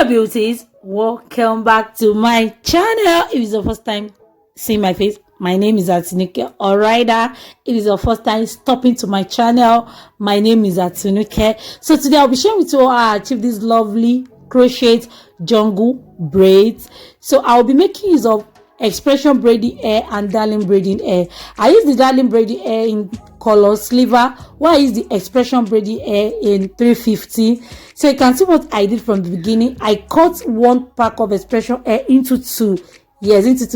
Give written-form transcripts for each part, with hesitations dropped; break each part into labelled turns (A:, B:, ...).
A: Hello beauties, welcome back to my channel. If it's your first time seeing my face, my name is Atinuke. Or rather, if it's your first time stopping to my channel, my name is Atinuke. So today I'll be sharing with you how I achieved this lovely crochet jungle braids. So I'll be making use of expression braiding hair and darling braiding hair. I use the darling braiding hair in color sliver, while I use the expression braiding hair in 350. So you can see what I did from the beginning. I cut one pack of expression hair into two,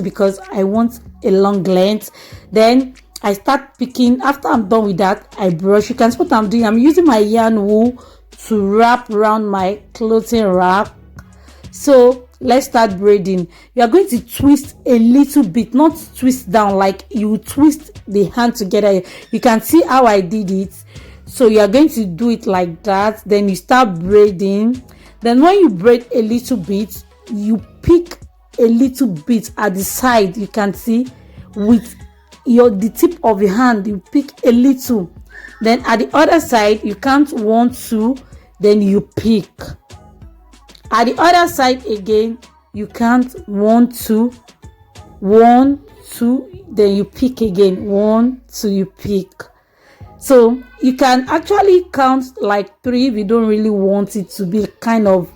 A: because I want a long length. Then I start picking. After I'm done with that, I brush. You can see what I'm doing. I'm using my yarn wool to wrap around my clothing rack. So let's start braiding. You are going to twist a little bit, not twist down, like you twist the hand together. You can see how I did it. So you are going to do it like that. Then you start braiding. Then when you braid a little bit, you pick a little bit at the side. You can see with the tip of your hand, you pick a little. Then at the other side, you count 1 2, then you pick. At the other side again, you count 1 2, 1 2, then you pick again, 1 2, you pick. So you can actually count like 3 if you don't really want it to be kind of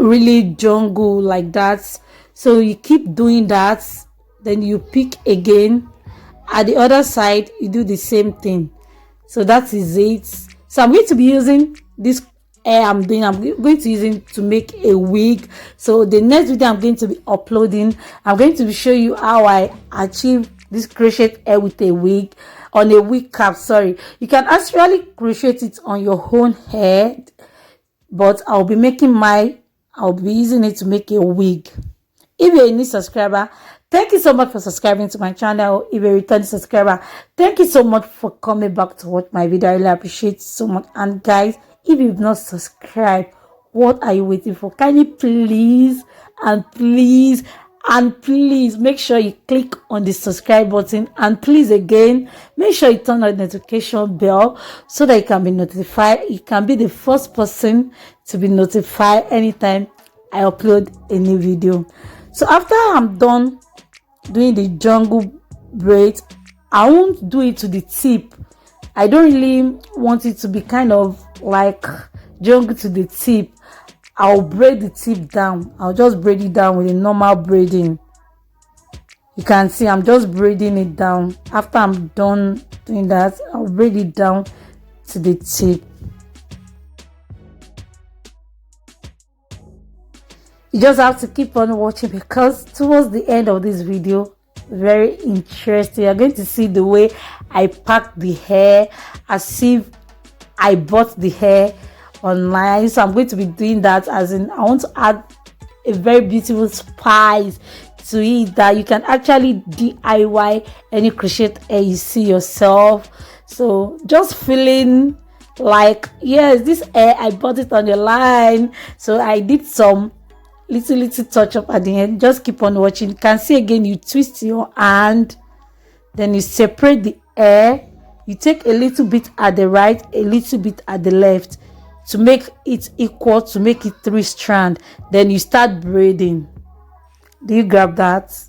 A: really jungle like that. So you keep doing that, then you pick again. At the other side, you do the same thing. So that is it. So I'm going to be using this hair I'm going to use it to make a wig. So the next video I'm going to be uploading, I'm going to show you how I achieve this crochet hair with a wig, on a wig cap. Sorry, you can actually crochet it on your own head, but I'll be using it to make a wig. If you're a new subscriber, thank you so much for subscribing to my channel. If you're a returning subscriber, thank you so much for coming back to watch my video. I really appreciate it so much. And guys, if you've not subscribed, what are you waiting for? Can you please make sure you click on the subscribe button, and please again make sure you turn on the notification bell so that you can be notified. You can be the first person to be notified anytime I upload a new video. So after I'm done doing the jungle braid, I won't do it to the tip. I don't really want it to be kind of like jungle to the tip. I'll braid the tip down. I'll just braid it down with a normal braiding. You can see I'm just braiding it down. After I'm done doing that, I'll braid it down to the tip. You just have to keep on watching, because towards the end of this video, very interesting, you're going to see the way I pack the hair as if I bought the hair online. So I'm going to be doing that, as in I want to add a very beautiful spice to it that you can actually DIY any crochet hair you see yourself. So just feeling like, yes, this hair I bought it on the line. So I did some little touch up at the end. Just keep on watching. You can see again, you twist your hand, then you separate the hair. You take a little bit at the right, a little bit at the left to make it equal, to make it 3 strands. Then you start braiding. Do you grab that?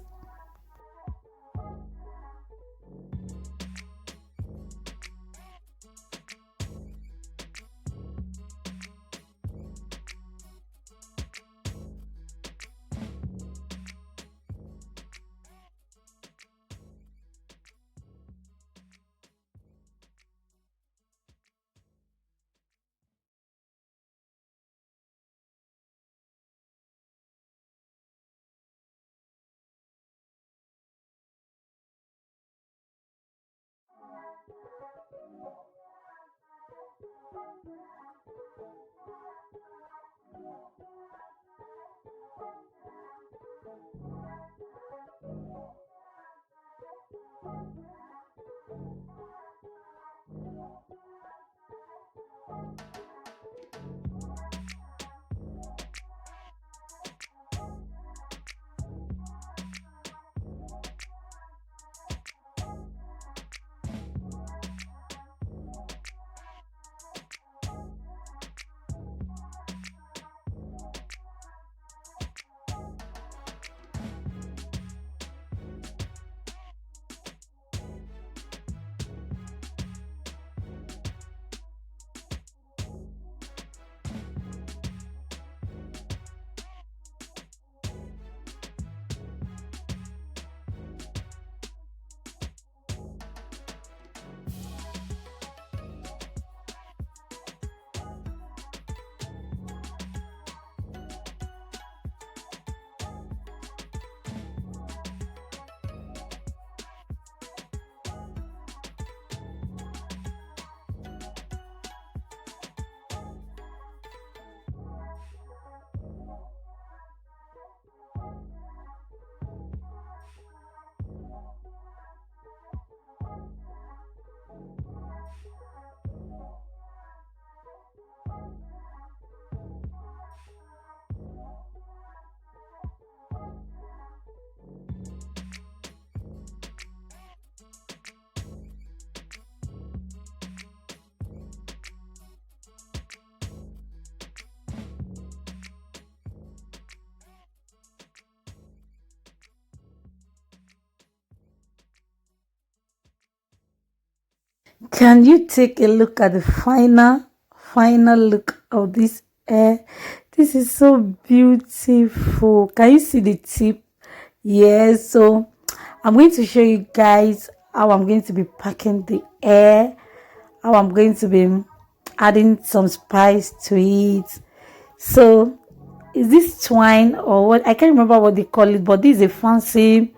A: Can you take a look at the final look of this hair? This is so beautiful. Can you see the tip? Yes. So I'm going to show you guys how I'm going to be packing the hair, how I'm going to be adding some spice to it. So is this twine or what? I can't remember what they call it, but this is a fancy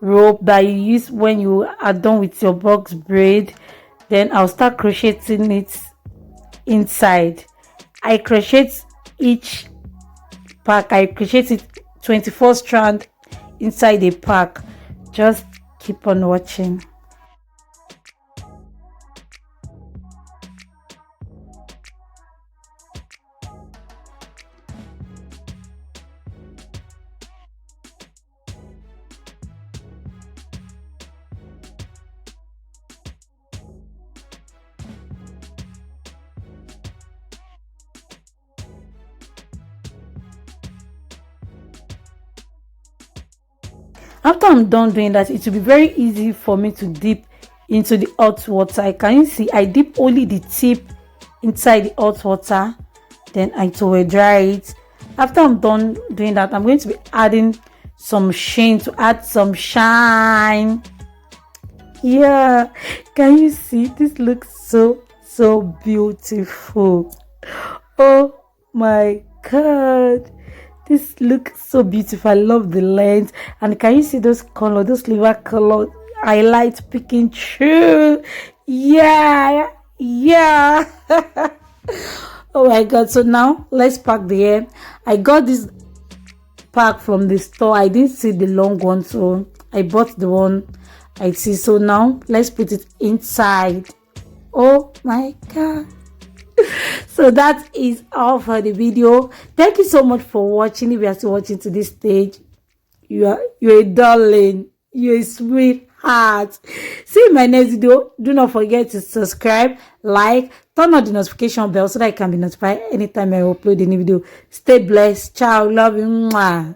A: rope that you use when you are done with your box braid. Then I'll start crocheting it inside. I crochet each pack, I crochet it 24 strand inside a pack. Just keep on watching. After I'm done doing that, it will be very easy for me to dip into the hot water. Can you see? I dip only the tip inside the hot water, then I towel dry it. After I'm done doing that, I'm going to be adding some sheen to add some shine. Yeah, can you see? This looks so beautiful. Oh my god, this looks so beautiful. I love the lens. And can you see those color, those sliver color highlights picking through? Yeah, yeah. Oh my god. So now let's pack the hair. I got this pack from the store. I didn't see the long one, so I bought the one I see. So now let's put it inside. Oh my god. So that is all for the video. Thank you so much for watching. If you are still watching to this stage, you're a darling, you're a sweetheart. See you in my next video. Do not forget to subscribe, like, turn on the notification bell so that I can be notified anytime I upload a new video. Stay blessed. Ciao. Love you. Mwah.